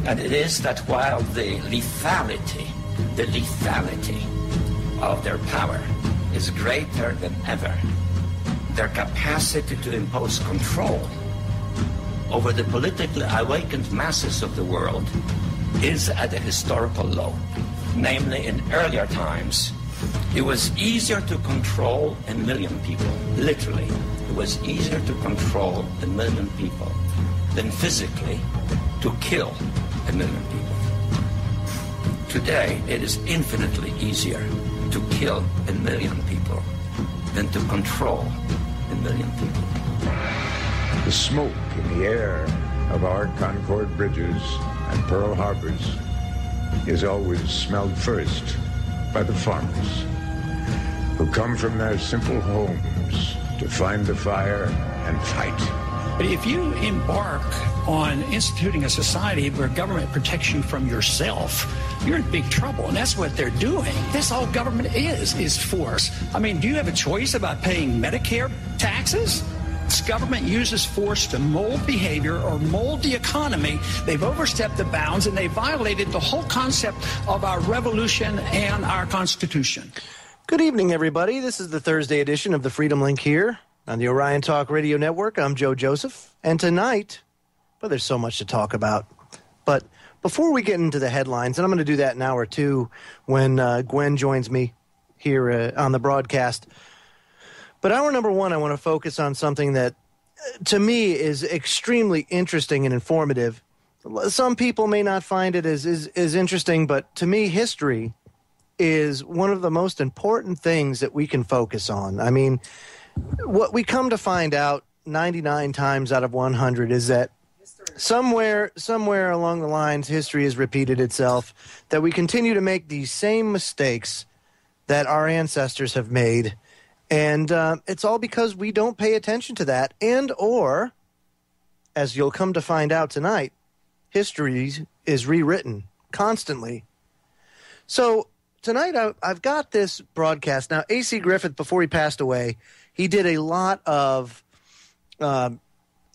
And it is that while the lethality of their power is greater than ever, their capacity to impose control over the politically awakened masses of the world is at a historical low. Namely, in earlier times, it was easier to control 1 million people. Literally, it was easier to control 1 million people than physically to kill 1 million people. Today, it is infinitely easier to kill 1 million people than to control 1 million people. The smoke in the air of our Concord bridges and Pearl Harbors is always smelled first by the farmers who come from their simple homes to find the fire and fight. But if you embark on instituting a society where government protects you from yourself, you're in big trouble, and that's what they're doing. That's all government is force. I mean, do you have a choice about paying Medicare taxes? This government uses force to mold behavior or mold the economy. They've overstepped the bounds, and they violated the whole concept of our revolution and our Constitution. Good evening, everybody. This is the Thursday edition of the Freedom Link here on the Orion Talk Radio Network. I'm Joe Joseph, and tonight, well, there's so much to talk about. But before we get into the headlines, and I'm going to do that in hour two when Gwen joins me here on the broadcast. But hour number one, I want to focus on something that, to me, is extremely interesting and informative. Some people may not find it as interesting, but to me, history is one of the most important things that we can focus on. I mean, what we come to find out 99 times out of 100 is that somewhere along the lines, history has repeated itself, that we continue to make these same mistakes that our ancestors have made. And it's all because we don't pay attention to that. And or, as you'll come to find out tonight, history is rewritten constantly. So tonight I've got this broadcast. Now, A.C. Griffith, before he passed away, he did a lot of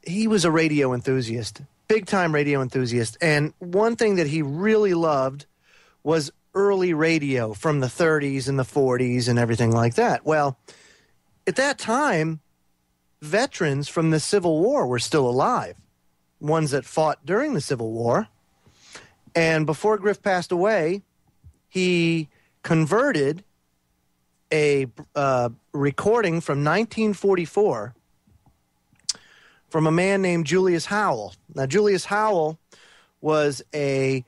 he was a radio enthusiast, big-time radio enthusiast. And one thing that he really loved was early radio from the 30s and the 40s and everything like that. Well, at that time, veterans from the Civil War were still alive, ones that fought during the Civil War. And before Griff passed away, he converted a recording from 1944 from a man named Julius Howell. Now, Julius Howell was a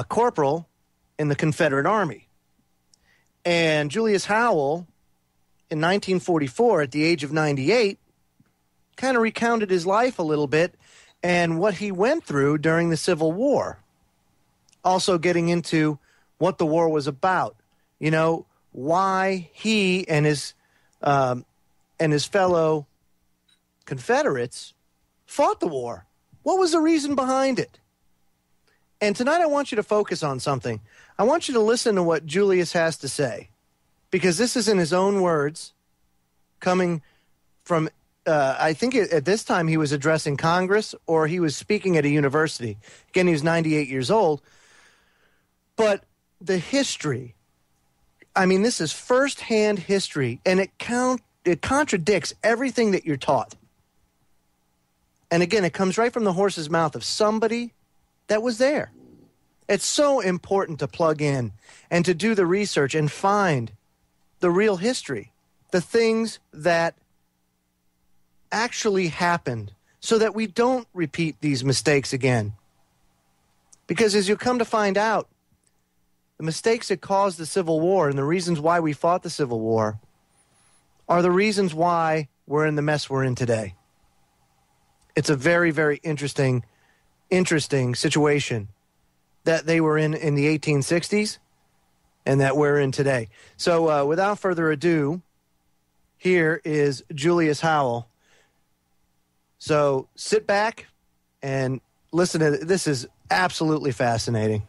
corporal in the Confederate Army. And Julius Howell, in 1944, at the age of 98, kind of recounted his life a little bit and what he went through during the Civil War. Also getting into what the war was about. You know, why he and his fellow Confederates fought the war. What was the reason behind it? And tonight I want you to focus on something. I want you to listen to what Julius has to say, because this is in his own words, coming from, I think at this time he was addressing Congress or he was speaking at a university. Again, he was 98 years old. But the history, I mean, this is firsthand history, and it contradicts everything that you're taught. And again, it comes right from the horse's mouth of somebody that was there. It's so important to plug in and to do the research and find the real history, the things that actually happened, so that we don't repeat these mistakes again. Because as you come to find out, the mistakes that caused the Civil War and the reasons why we fought the Civil War are the reasons why we're in the mess we're in today. It's a very, very interesting situation that they were in the 1860s and that we're in today. So without further ado, here is Julius Howell. So sit back and listen to this. Is absolutely fascinating.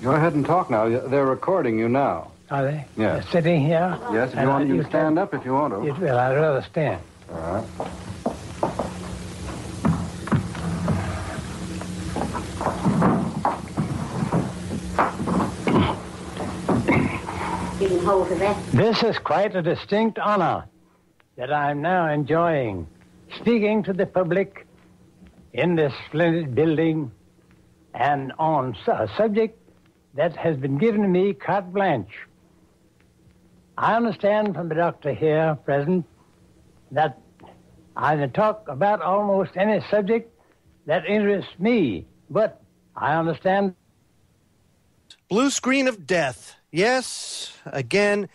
Go ahead and talk now. They're recording you now. Are they? Yes. They're sitting here? Yes, if you want, you can stand up if you want to. Well, I'd rather stand. All right. hold of that. This is quite a distinct honor that I'm now enjoying, speaking to the public in this splendid building and on a subject that has been given to me carte blanche. I understand from the doctor here present that I can talk about almost any subject that interests me, but I understand. Blue screen of death. Yes, again.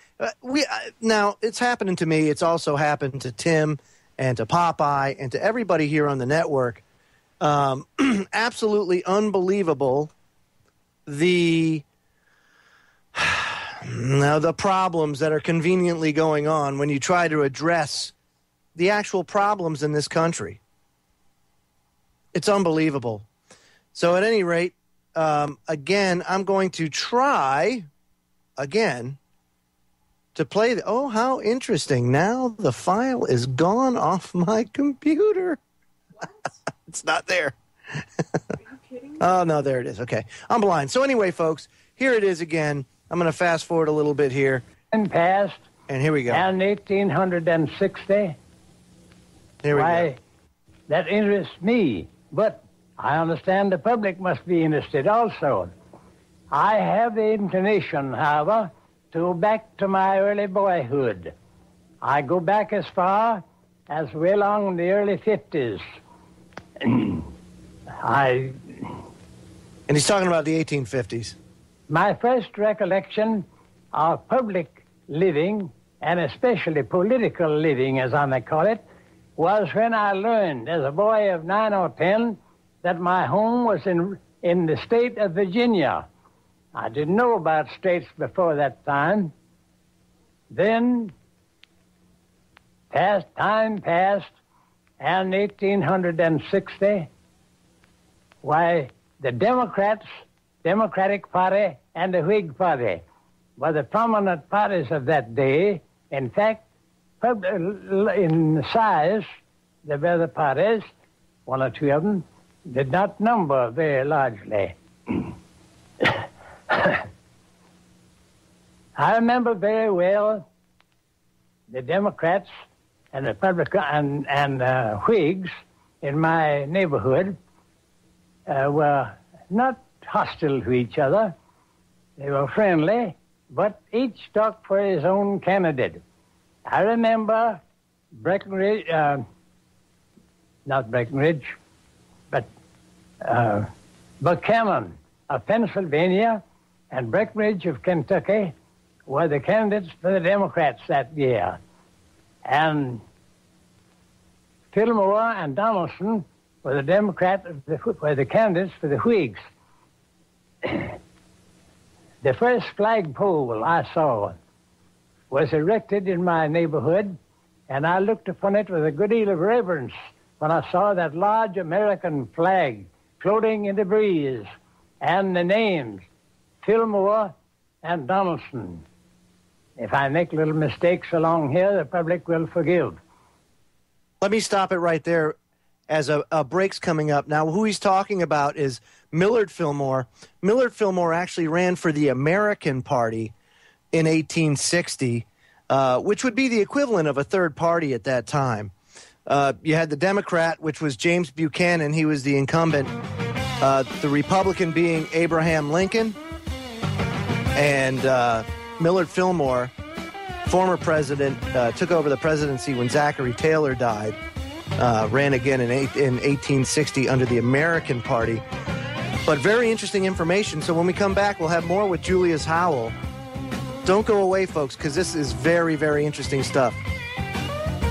Now, it's happening to me. It's also happened to Tim and to Popeye and to everybody here on the network. Absolutely unbelievable. The problems that are conveniently going on when you try to address the actual problems in this country. It's unbelievable. So at any rate, again, I'm going to try again to play oh, how interesting. Now the file is gone off my computer. It's not there. Are you kidding? Oh, no, there it is. Okay. I'm blind. So anyway, folks, here it is again. I'm going to fast forward a little bit here. And passed. And here we go. And 1860. Here we go. That interests me, but I understand the public must be interested also. I have the inclination, however, to go back to my early boyhood. I go back as far as way along in the early 50s. And he's talking about the 1850s. My first recollection of public living, and especially political living, as I may call it, was when I learned as a boy of 9 or 10 that my home was in the state of Virginia. I didn't know about states before that time. Then time passed, and 1860, why, the Democratic Party and the Whig Party were the prominent parties of that day. In fact, in size, the other parties, one or two of them, did not number very largely. I remember very well the Democrats and Republicans and Whigs in my neighborhood were not hostile to each other. They were friendly, but each stuck for his own candidate. I remember Breckinridge, not Breckinridge, but Buchanan of Pennsylvania and Breckinridge of Kentucky were the candidates for the Democrats that year. And Fillmore and Donaldson were the candidates for the Whigs. The first flagpole I saw was erected in my neighborhood, and I looked upon it with a good deal of reverence when I saw that large American flag floating in the breeze and the names Fillmore and Donaldson. If I make little mistakes along here, the public will forgive. Let me stop it right there as a break's coming up. Now, who he's talking about is Millard Fillmore. Millard Fillmore actually ran for the American Party in 1860, which would be the equivalent of a third party at that time. You had the Democrat, which was James Buchanan. He was the incumbent. The Republican being Abraham Lincoln. And Millard Fillmore, former president, took over the presidency when Zachary Taylor died. Ran again in 1860 under the American Party. But very interesting information. So when we come back, we'll have more with Julius Howell. Don't go away, folks, because this is very, very interesting stuff.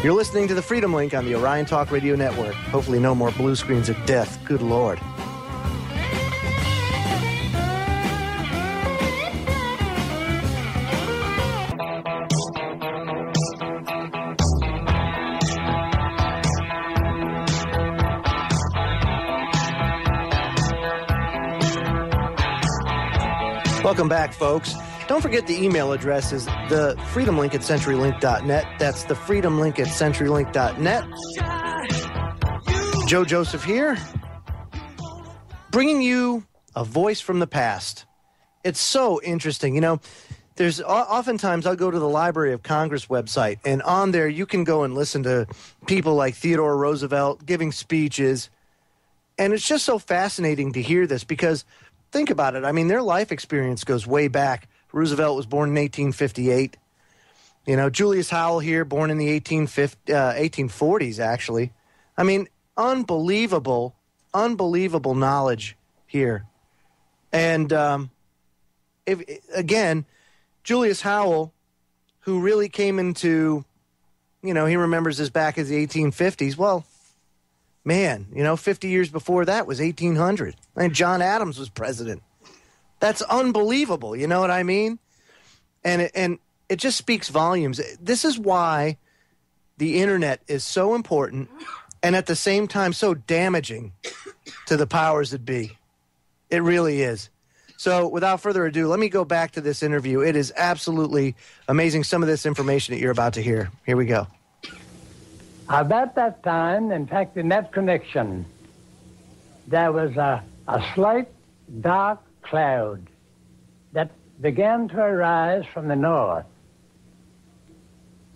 You're listening to the Freedom Link on the Orion Talk Radio Network. Hopefully no more blue screens of death. Good Lord. Welcome back, folks. Don't forget the email address is the freedomlink at CenturyLink.net. That's the freedomlink at CenturyLink.net. Joe Joseph here, bringing you a voice from the past. It's so interesting. You know, there's oftentimes I'll go to the Library of Congress website, and on there you can go and listen to people like Theodore Roosevelt giving speeches. And it's just so fascinating to hear this because think about it. I mean, their life experience goes way back. Roosevelt was born in 1858. You know, Julius Howell here, born in the 1840s, actually. I mean, unbelievable knowledge here. And, again, Julius Howell, who really came into, you know, he remembers as back as the 1850s. Well, man, you know, 50 years before that was 1800. And John Adams was president. That's unbelievable, you know what I mean? And it just speaks volumes. This is why the internet is so important and at the same time so damaging to the powers that be. It really is. So without further ado, let me go back to this interview. It is absolutely amazing, some of this information that you're about to hear. Here we go. About that time, in fact, in that connection, there was a slight dark cloud that began to arise from the north.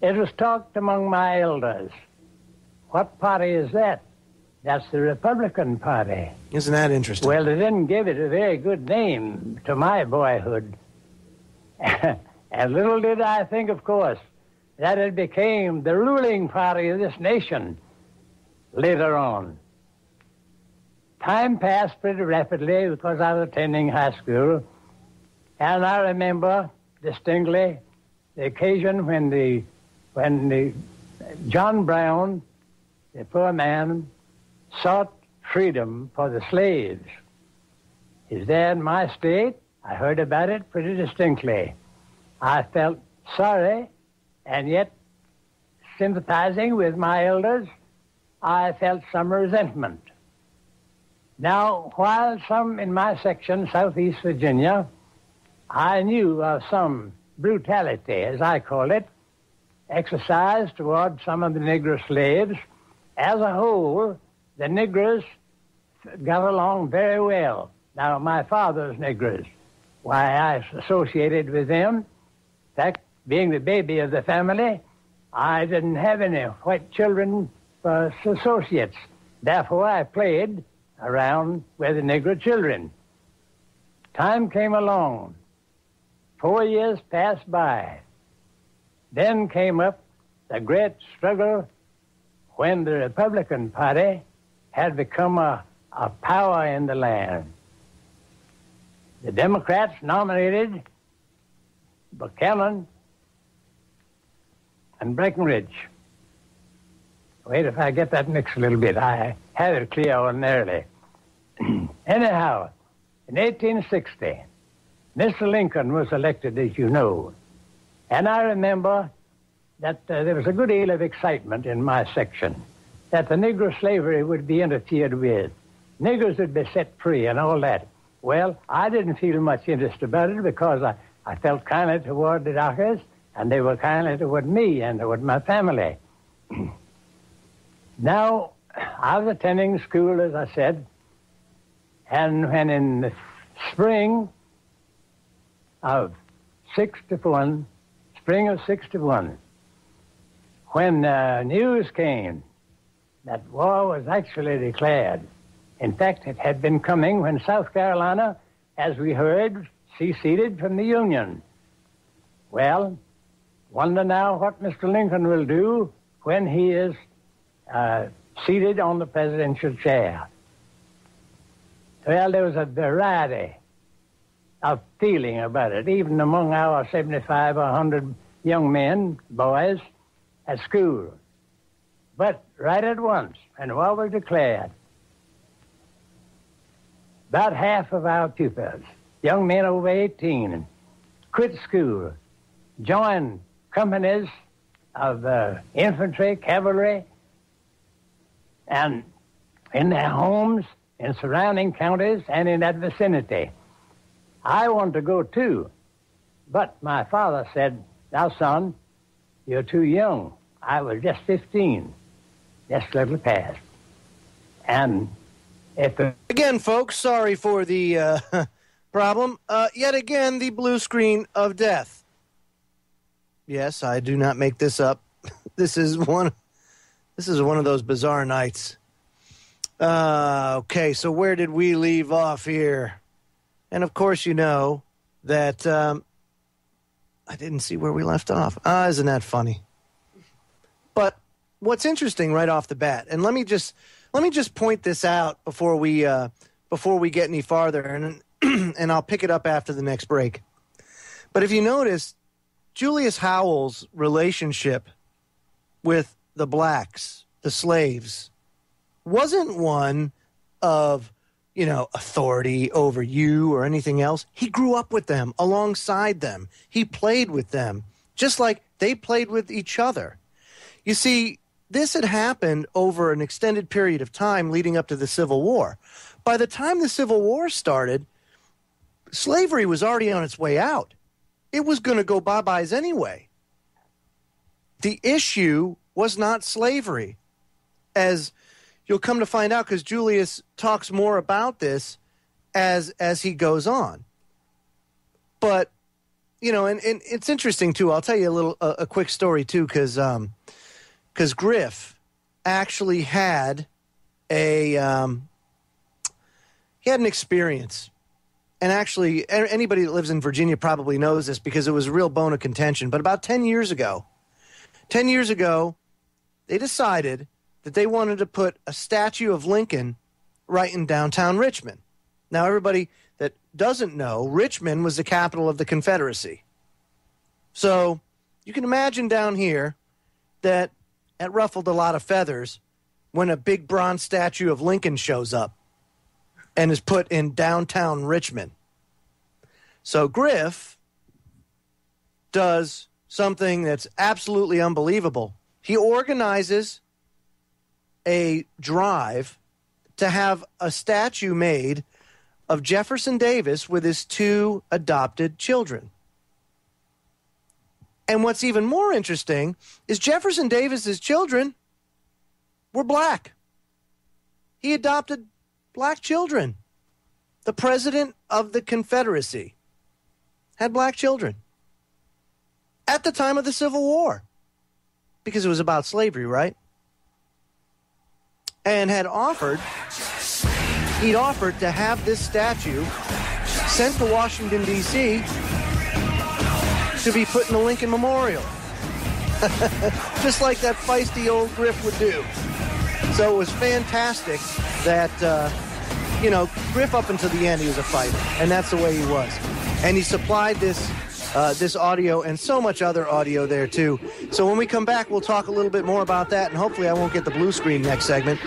It was talked among my elders. What party is that? That's the Republican Party. Isn't that interesting? Well, they didn't give it a very good name to my boyhood. And little did I think, of course, that it became the ruling party of this nation later on. Time passed pretty rapidly because I was attending high school, and I remember distinctly the occasion when John Brown, the poor man, sought freedom for the slaves. He's there in my state. I heard about it pretty distinctly. I felt sorry, and yet sympathizing with my elders, I felt some resentment. Now, while some in my section, Southeast Virginia, I knew of some brutality, as I call it, exercised toward some of the Negro slaves, as a whole, the Negroes got along very well. Now, my father's Negroes, why I associated with them, in fact, being the baby of the family, I didn't have any white children for associates. Therefore, I played around with the Negro children. Time came along. 4 years passed by. Then came up the great struggle when the Republican Party had become a power in the land. The Democrats nominated Buchanan and Breckinridge. Wait, if I get that mixed a little bit, I had it clear ordinarily. Anyhow, in 1860, Mr. Lincoln was elected, as you know. And I remember that there was a good deal of excitement in my section that the Negro slavery would be interfered with. Negroes would be set free and all that. Well, I didn't feel much interest about it because I felt kindly toward the Dockers, and they were kindly toward me and toward my family. Now, I was attending school, as I said, and when in the spring of 61, when news came that war was actually declared. In fact, it had been coming when South Carolina, as we heard, seceded from the Union. Well, wonder now what Mr. Lincoln will do when he is seated on the presidential chair. Well, there was a variety of feeling about it, even among our 75 or 100 young men, boys, at school. But right at once, when war was declared, about half of our pupils, young men over 18, quit school, joined companies of infantry, cavalry, and in their homes, in surrounding counties, and in that vicinity. I wanted to go too, but my father said, "Now, son, you're too young." I was just 15, just a little past. And again, folks, sorry for the problem. Yet again, the blue screen of death. Yes, I do not make this up. This is one of those bizarre nights. Okay, so where did we leave off here? And of course, you know that I didn't see where we left off. Isn't that funny? But what's interesting right off the bat, and let me just point this out before we get any farther, and and I'll pick it up after the next break. But if you notice, Julius Howell's relationship with the blacks, the slaves, wasn't one of, authority over you or anything else. He grew up with them, alongside them. He played with them, just like they played with each other. You see, this had happened over an extended period of time leading up to the Civil War. By the time the Civil War started, slavery was already on its way out. It was going to go bye-byes anyway. The issue was not slavery, as you'll come to find out, because Julius talks more about this as he goes on. But, and it's interesting, too. I'll tell you a quick story, too, because Griff actually had an experience. And actually, anybody that lives in Virginia probably knows this because it was a real bone of contention. But about 10 years ago, they decided that they wanted to put a statue of Lincoln right in downtown Richmond. Now, everybody that doesn't know, Richmond was the capital of the Confederacy. So you can imagine down here that it ruffled a lot of feathers when a big bronze statue of Lincoln shows up and is put in downtown Richmond. So Griff does something that's absolutely unbelievable. He organizes a drive to have a statue made of Jefferson Davis with his 2 adopted children. And what's even more interesting is Jefferson Davis's children were black. He adopted black children. The president of the Confederacy had black children at the time of the Civil War, because it was about slavery, right? And he'd offered to have this statue sent to Washington, D.C. to be put in the Lincoln Memorial. Just like that feisty old Griff would do. So it was fantastic that, Griff up until the end, he was a fighter. And that's the way he was. And he supplied this audio and so much other audio there, too. So when we come back, we'll talk a little bit more about that. And hopefully I won't get the blue screen next segment.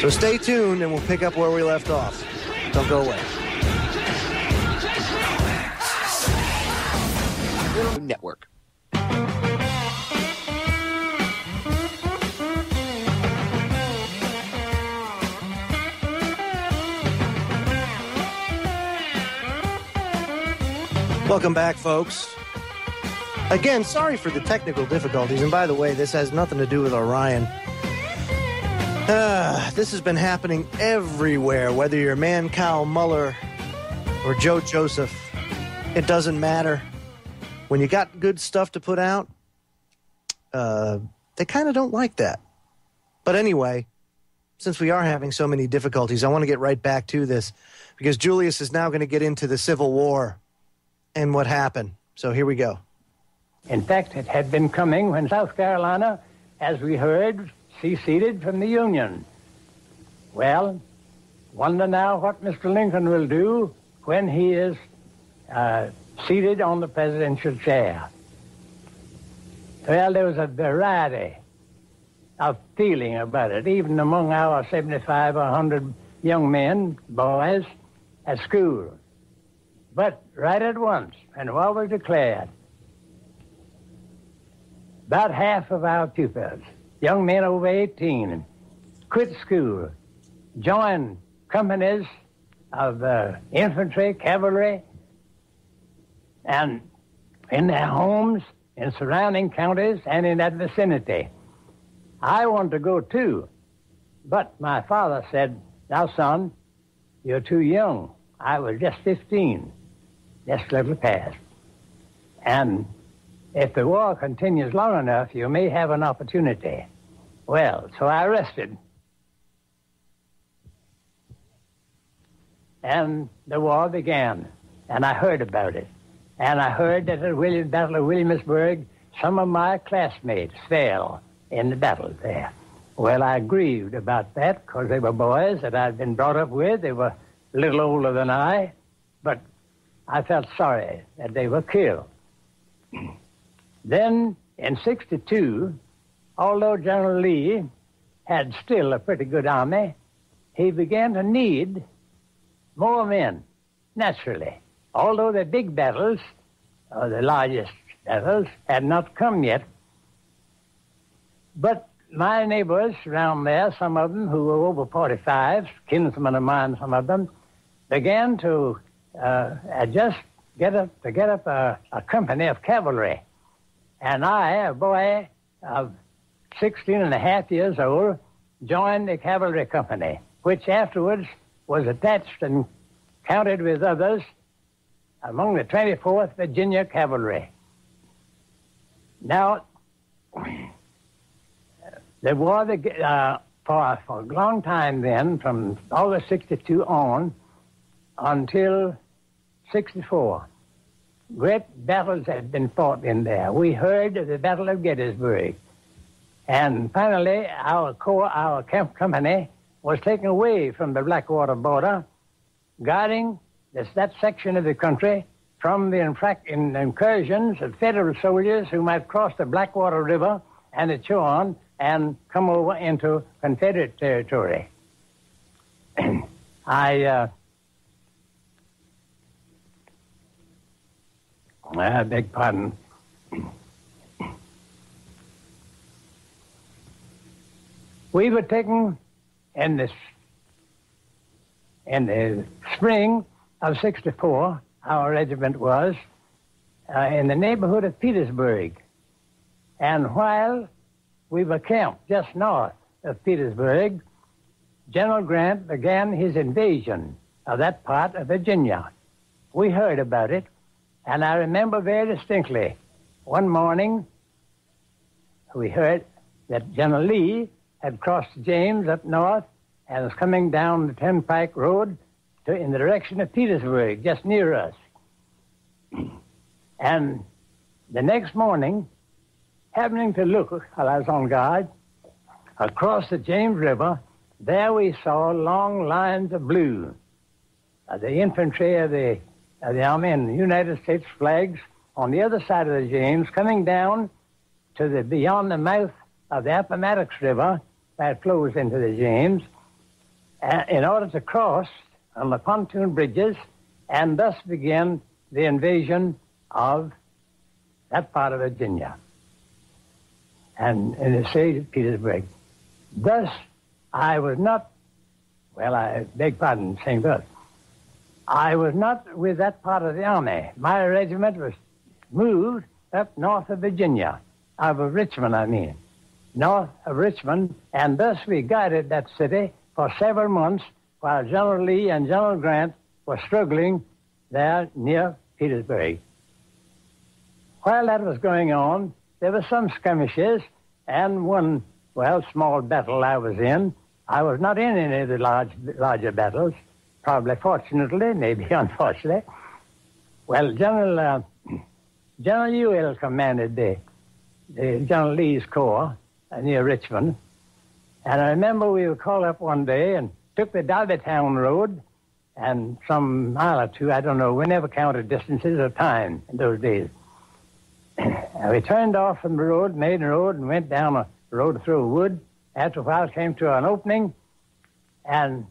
So stay tuned and we'll pick up where we left off. Don't go away. Network. Welcome back, folks. Again, sorry for the technical difficulties. And by the way, this has nothing to do with Orion. This has been happening everywhere, whether you're Mancow Muller or Joe Joseph. It doesn't matter. When you got good stuff to put out, they kind of don't like that. But anyway, since we are having so many difficulties, I want to get right back to this, because Julius is now going to get into the Civil War and what happened. So here we go. In fact, it had been coming when South Carolina, as we heard, seceded from the Union. Well, wonder now what Mr. Lincoln will do when he is seated on the presidential chair. Well, there was a variety of feeling about it, even among our 75 or 100 young men, boys, at school. But right at once, when war was declared, about half of our pupils, young men over 18, quit school, joined companies of infantry, cavalry, and in their homes, in surrounding counties, and in that vicinity. I wanted to go too, but my father said, "Now, son, you're too young." I was just 15, just a little past. And if the war continues long enough, you may have an opportunity. Well, so I rested. And the war began, and I heard about it. And I heard that at the Battle of Williamsburg, some of my classmates fell in the battle there. Well, I grieved about that because they were boys that I'd been brought up with. They were a little older than I, but I felt sorry that they were killed. Then, in 1962, although General Lee had still a pretty good army, he began to need more men, naturally. Although the big battles, or the largest battles, had not come yet. But my neighbors around there, some of them who were over 45, kinsmen of mine, some of them, began to get up a company of cavalry. And I, a boy of 16 and a half years old, joined the cavalry company, which afterwards was attached and counted with others among the 24th Virginia Cavalry. Now, the war for a long time then, from August 62 on until 64, great battles had been fought in there. We heard of the Battle of Gettysburg. And finally, our camp company was taken away from the Blackwater border, guarding that section of the country from the incursions of Federal soldiers who might cross the Blackwater River and the Chuan and come over into Confederate territory. I beg pardon. We were taken in the spring of 64, our regiment was, in the neighborhood of Petersburg. And while we were camped just north of Petersburg, General Grant began his invasion of that part of Virginia. We heard about it, and I remember very distinctly, one morning, we heard that General Lee had crossed James up north and was coming down the Turnpike Road in the direction of Petersburg, just near us. And the next morning, happening to look while I was on guard, across the James River, there we saw long lines of blue, the infantry of the Army and the United States flags on the other side of the James, coming down to beyond the mouth of the Appomattox River that flows into the James, in order to cross on the pontoon bridges and thus begin the invasion of that part of Virginia and in the city of Petersburg. Thus, I was not, well, I beg pardon saying thus, I was not with that part of the army. My regiment was moved up north of Virginia, of Richmond, I mean, north of Richmond, and thus we guided that city for several months while General Lee and General Grant were struggling there near Petersburg. While that was going on, there were some skirmishes and one, small battle I was in. I was not in any of the larger battles, probably fortunately, maybe unfortunately. Well, General Howell commanded the General Lee's corps near Richmond. And I remember we were called up one day and took the Darbytown Road and some mile or two, I don't know, we never counted distances or time in those days. And we turned off from the road, made a road, and went down a road through a wood. After a while, came to an opening, and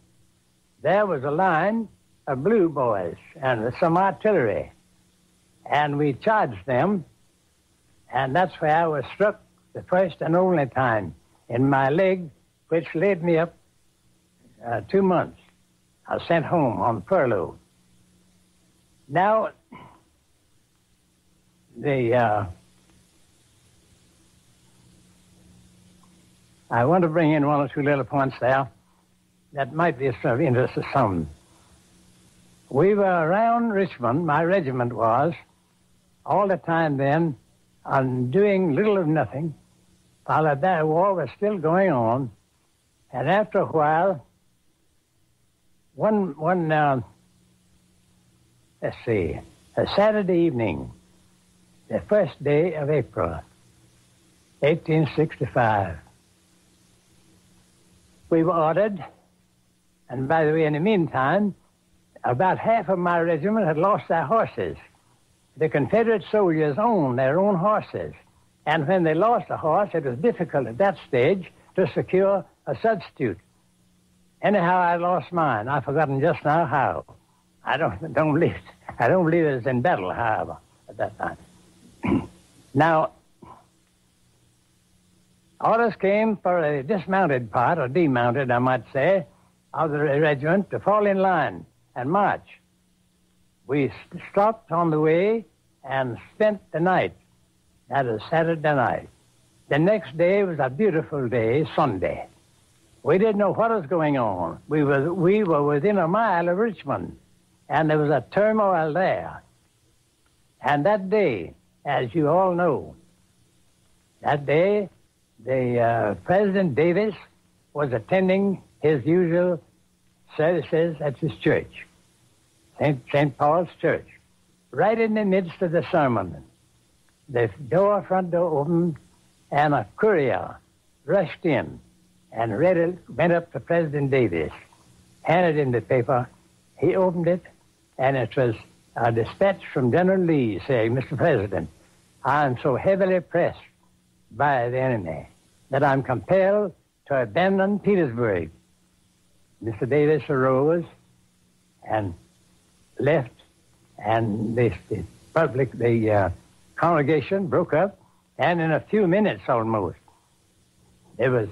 there was a line of blue boys and with some artillery. And we charged them, and that's where I was struck the first and only time in my leg, which laid me up 2 months. I was sent home on furlough. Now, I want to bring in one or two little points there that might be of interest to some. We were around Richmond, my regiment was, all the time then, on doing little of nothing, while that war was still going on. And after a while, a Saturday evening, the first day of April, 1865, we were ordered, and by the way, in the meantime, about half of my regiment had lost their horses. The Confederate soldiers owned their own horses, and when they lost a horse, it was difficult at that stage to secure a substitute. Anyhow, I lost mine. I've forgotten just now how. I don't believe it was in battle, however, at that time. Now, orders came for a dismounted part, or demounted, I might say, of the regiment to fall in line and march. We stopped on the way and spent the night. That is Saturday night. The next day was a beautiful day, Sunday. We didn't know what was going on. We were within a mile of Richmond, and there was a turmoil there. And that day, as you all know, that day, the President Davis was attending his usual services at his church, St. Paul's Church. Right in the midst of the sermon, the front door opened, and a courier rushed in and went up to President Davis, handed him the paper. He opened it, and it was a dispatch from General Lee saying, "Mr. President, I am so heavily pressed by the enemy that I'm compelled to abandon Petersburg." Mr. Davis arose and left, and the congregation broke up, and in a few minutes almost, there was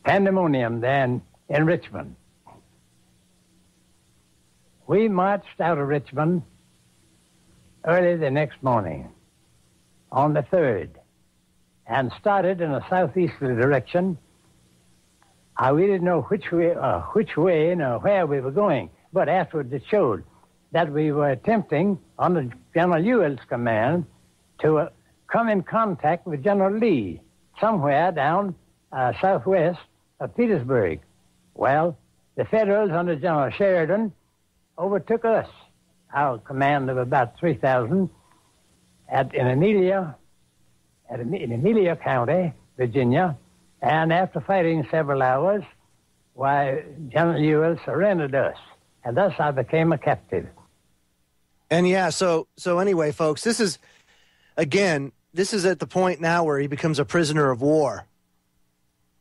pandemonium then in Richmond. We marched out of Richmond early the next morning, on the 3rd, and started in a southeasterly direction. We didn't know which way, nor where we were going, but afterwards it showed that we were attempting, under General Ewell's command, to come in contact with General Lee somewhere down southwest of Petersburg. Well, the Federals under General Sheridan overtook us, our command of about 3,000, in Amelia County, Virginia, and after fighting several hours, General Ewell surrendered us, and thus I became a captive. And yeah, so anyway, folks, this is at the point now where he becomes a prisoner of war.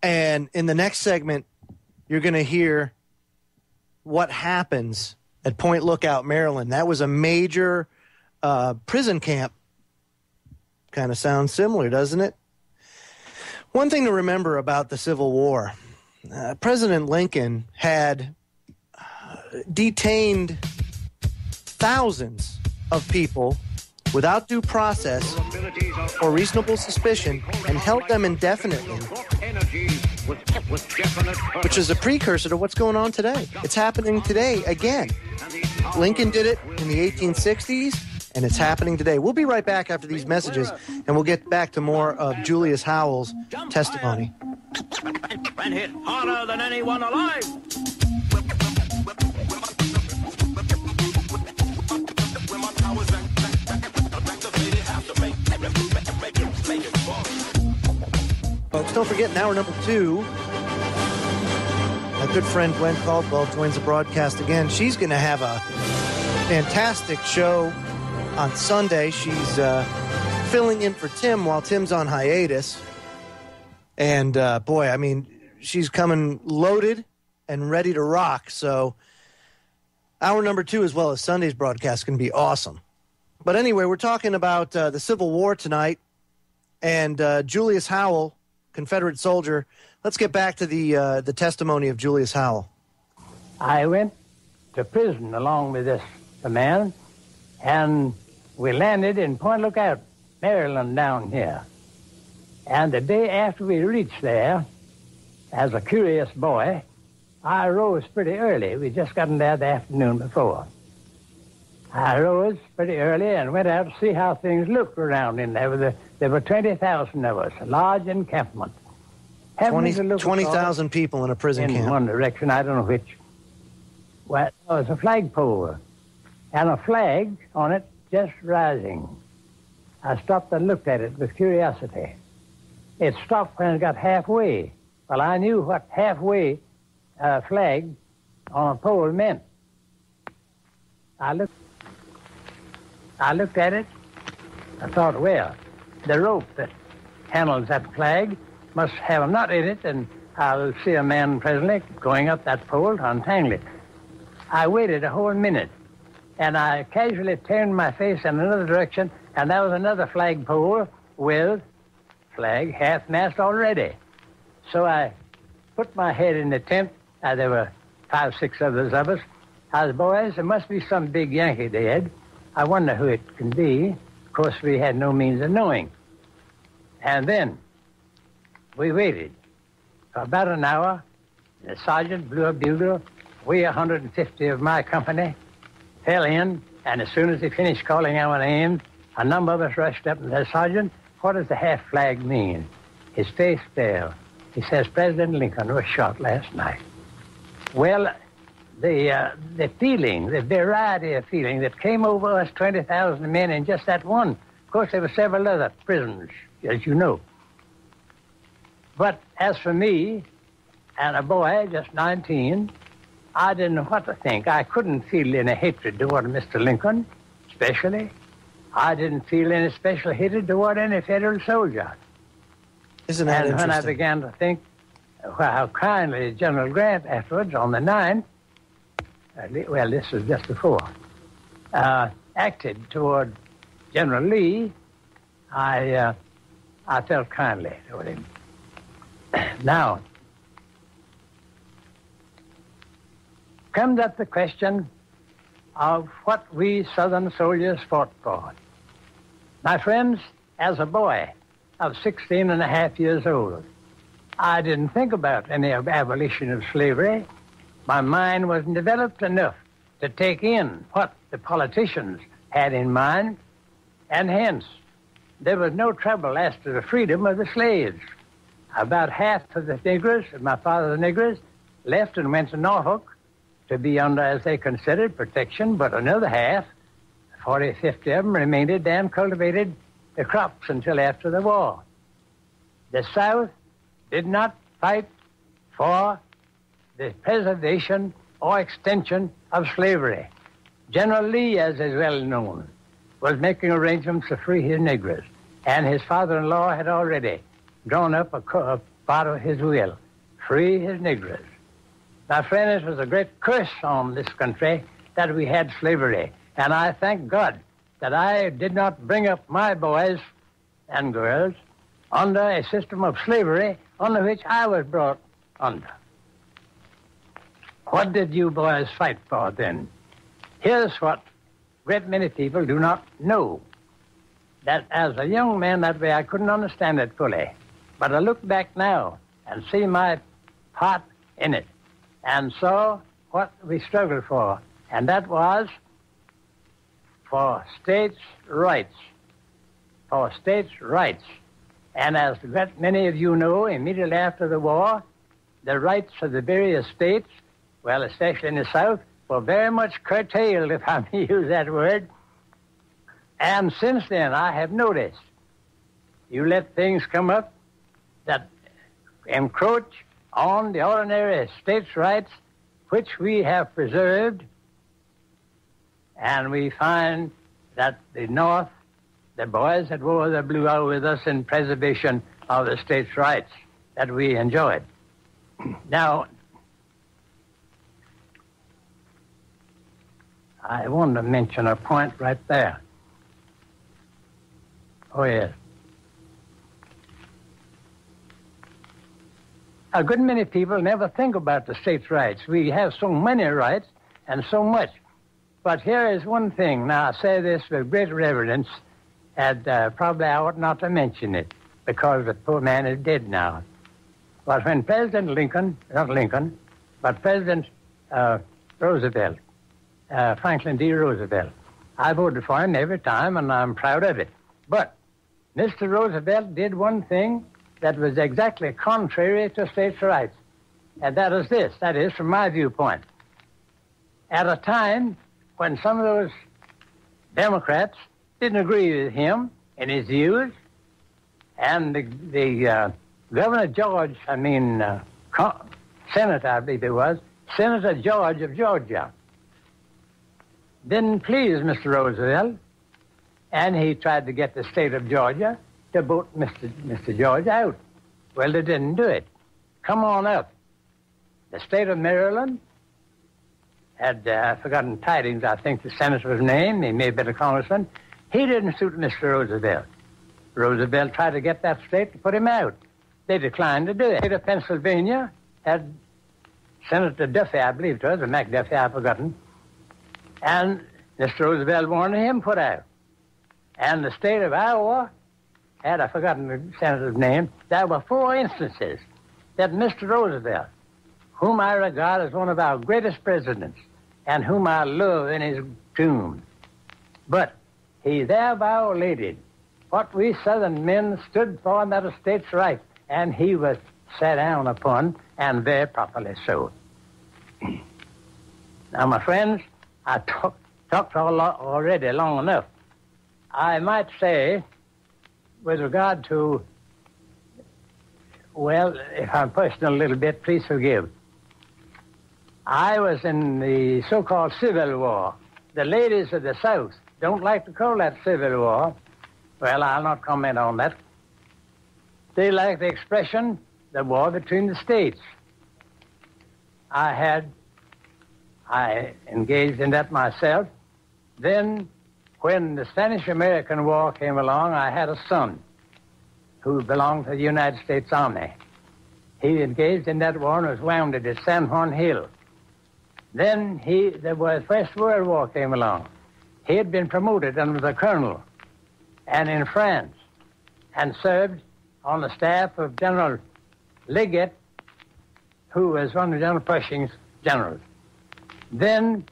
And in the next segment, you're going to hear what happens at Point Lookout, Maryland. That was a major prison camp. Kind of sounds similar, doesn't it? One thing to remember about the Civil War, President Lincoln had detained thousands of people without due process or reasonable suspicion and held them indefinitely, which is a precursor to what's going on today. It's happening today again. Lincoln did it in the 1860s, and it's happening today. We'll be right back after these messages, and we'll get back to more of Julius Howell's testimony. And hit harder than anyone alive. Folks, don't forget, in hour number 2, my good friend Gwen Caldwell joins the broadcast again. She's going to have a fantastic show on Sunday. She's filling in for Tim while Tim's on hiatus. And, boy, I mean, she's coming loaded and ready to rock. So hour number 2, as well as Sunday's broadcast, can be awesome. But anyway, we're talking about the Civil War tonight. And Julius Howell, Confederate soldier. Let's get back to the testimony of Julius Howell. I went to prison along with this man, and we landed in Point Lookout, Maryland, down here. And the day after we reached there, as a curious boy, I rose pretty early. We just gotten there the afternoon before. I rose pretty early and went out to see how things looked around in there. There were 20,000 of us, a large encampment. 20,000 people in a prison camp. In one direction, I don't know which. Well, there was a flagpole and a flag on it just rising. I stopped and looked at it with curiosity. It stopped when it got halfway. Well, I knew what halfway flag on a pole meant. I looked at it. I thought, well, the rope that handles that flag must have a nut in it, and I'll see a man presently going up that pole to untangle it. I waited a whole minute, and I casually turned my face in another direction, and there was another flagpole with flag half-mast already. So I put my head in the tent. There were 5, 6 others of us. I was, boys, there must be some big Yankee dead. I wonder who it can be. Of course, we had no means of knowing. And then we waited for about an hour. The sergeant blew a bugle. We, 150 of my company, fell in, and as soon as he finished calling our names, a number of us rushed up and said, Sergeant, what does the half flag mean? His face fell. He says, President Lincoln was shot last night. Well, the feeling, the variety of feeling that came over us 20,000 men in just that one. Of course, there were several other prisons, as you know. But as for me, and a boy, just 19, I didn't know what to think. I couldn't feel any hatred toward Mr. Lincoln, especially. I didn't feel any special hatred toward any federal soldier. Isn't that interesting? And when I began to think how kindly General Grant afterwards, on the 9th, well, this was just before, acted toward General Lee, I felt kindly toward him. Now, comes up the question of what we Southern soldiers fought for. My friends, as a boy of 16 and a half years old, I didn't think about any abolition of slavery. My mind wasn't developed enough to take in what the politicians had in mind, and hence there was no trouble as to the freedom of the slaves. About half of the Negroes, my father's Negroes, left and went to Norfolk to be under, as they considered, protection, but another half, 40, 50 of them, remained there and cultivated the crops until after the war. The South did not fight for the preservation or extension of slavery. General Lee, as is well known, was making arrangements to free his Negroes, and his father-in-law had already drawn up a part of his will, free his Negroes. My friend, it was a great curse on this country that we had slavery, and I thank God that I did not bring up my boys and girls under a system of slavery under which I was brought under. What did you boys fight for then? Here's what a great many people do not know. That as a young man that way, I couldn't understand it fully. But I look back now and see my part in it and saw what we struggled for. And that was for states' rights. For states' rights. And as many of you know, immediately after the war, the rights of the various states, well, especially in the South, were very much curtailed, if I may use that word. And since then, I have noticed, you let things come up that encroach on the ordinary states' rights, which we have preserved, and we find that the North, the boys that wore the blue are with us in preservation of the states' rights that we enjoyed. Now, I want to mention a point right there. Oh, yes. A good many people never think about the states' rights. We have so many rights and so much. But here is one thing. Now, I say this with great reverence, and probably I ought not to mention it because the poor man is dead now. But when President Lincoln, not Lincoln, but President Roosevelt, Franklin D. Roosevelt, I voted for him every time, and I'm proud of it. But Mr. Roosevelt did one thing that was exactly contrary to states' rights, and that is this. That is, from my viewpoint. At a time when some of those Democrats didn't agree with him and his views, and the Governor George, Senator, I believe it was, Senator George of Georgia, didn't please Mr. Roosevelt, and he tried to get the state of Georgia to vote Mr. George out. Well, they didn't do it. Come on up. The state of Maryland had, I've forgotten Tidings, I think the senator's name. He may have been a congressman. He didn't suit Mr. Roosevelt. Roosevelt tried to get that state to put him out. They declined to do it. The state of Pennsylvania had Senator Duffy, I believe it was, or McDuffie, I've forgotten. And Mr. Roosevelt wanted him put out. And the state of Iowa had, I've forgotten the senator's name. There were 4 instances that Mr. Roosevelt, whom I regard as one of our greatest presidents and whom I love in his tomb, but he there violated what we Southern men stood for, and that is states' rights, and he was sat down upon, and very properly so. Now, my friends, I talked already long enough. I might say, with regard to, well, if I'm pushing a little bit, please forgive. I was in the so-called Civil War. The ladies of the South don't like to call that Civil War. Well, I'll not comment on that. They like the expression, the war between the states. I engaged in that myself. Then, when the Spanish-American War came along, I had a son who belonged to the United States Army. He engaged in that war and was wounded at San Juan Hill. Then the First World War came along. He had been promoted and was a colonel, and in France, and served on the staff of General Liggett, who was one of General Pershing's generals. Then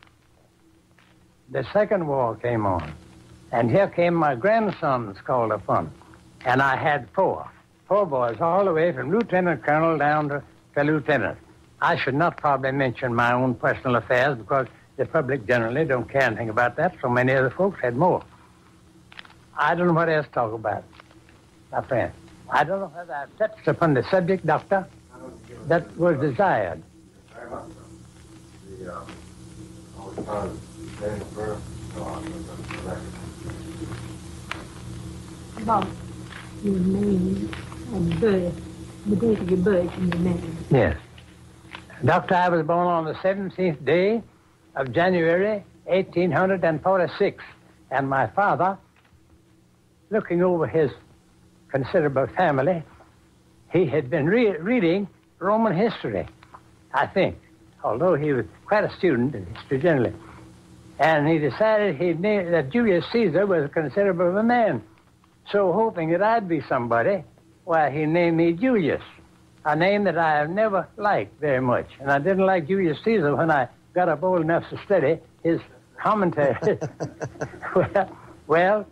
the Second War came on, and here came my grandsons called upon, and I had 4 boys, all the way from lieutenant colonel down to lieutenant. I should not probably mention my own personal affairs because the public generally don't care anything about that. So many other folks had more. I don't know what else to talk about, my friend. I don't know whether I've touched upon the subject, Doctor, that was desired. About your name and birth, the date of your birth and your name. Yes. Doctor, I was born on the 17th day of January, 1846. And my father, looking over his considerable family, he had been reading Roman history, I think, although he was quite a student in history generally. And he decided that Julius Caesar was a considerable of a man. So hoping that I'd be somebody, why, he named me Julius, a name that I have never liked very much. And I didn't like Julius Caesar when I got up old enough to study his commentary. Well,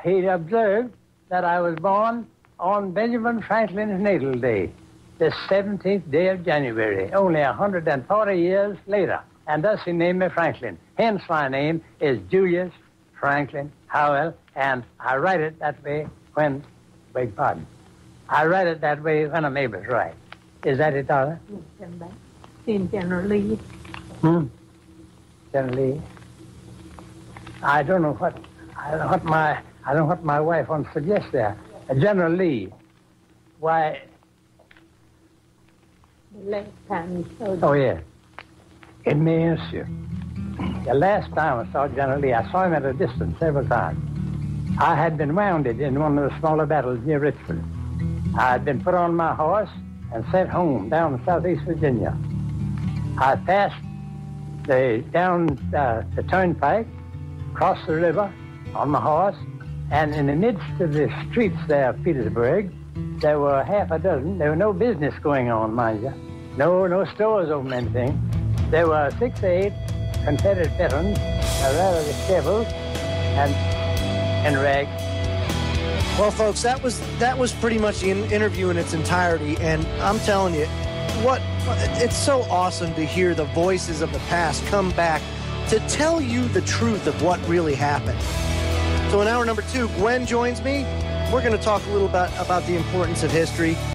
he observed that I was born on Benjamin Franklin's natal day, the 17th day of January, only 140 years later. And thus he named me Franklin. Hence my name is Julius Franklin Howell, and I write it that way when, beg pardon, I write it that way when I'm able to write. Is that it, Donna? Yes, in General Lee. General Lee. I don't know what my wife wants to suggest there. General Lee. Why? The last time you saw Oh, yeah. It may answer. The last time I saw General Lee, I saw him at a distance several times. I had been wounded in one of the smaller battles near Richmond. I had been put on my horse and sent home down to southeast Virginia. I passed down the turnpike, crossed the river on my horse, and in the midst of the streets there of Petersburg, there were half a dozen. There was no business going on, mind you. No stores open, anything. There were 6 or 8 Confederate veterans, rather disheveled, and rags. Well, folks, that was pretty much the interview in its entirety, and I'm telling you, it's so awesome to hear the voices of the past come back to tell you the truth of what really happened. So in hour number 2, Gwen joins me. We're going to talk a little about the importance of history.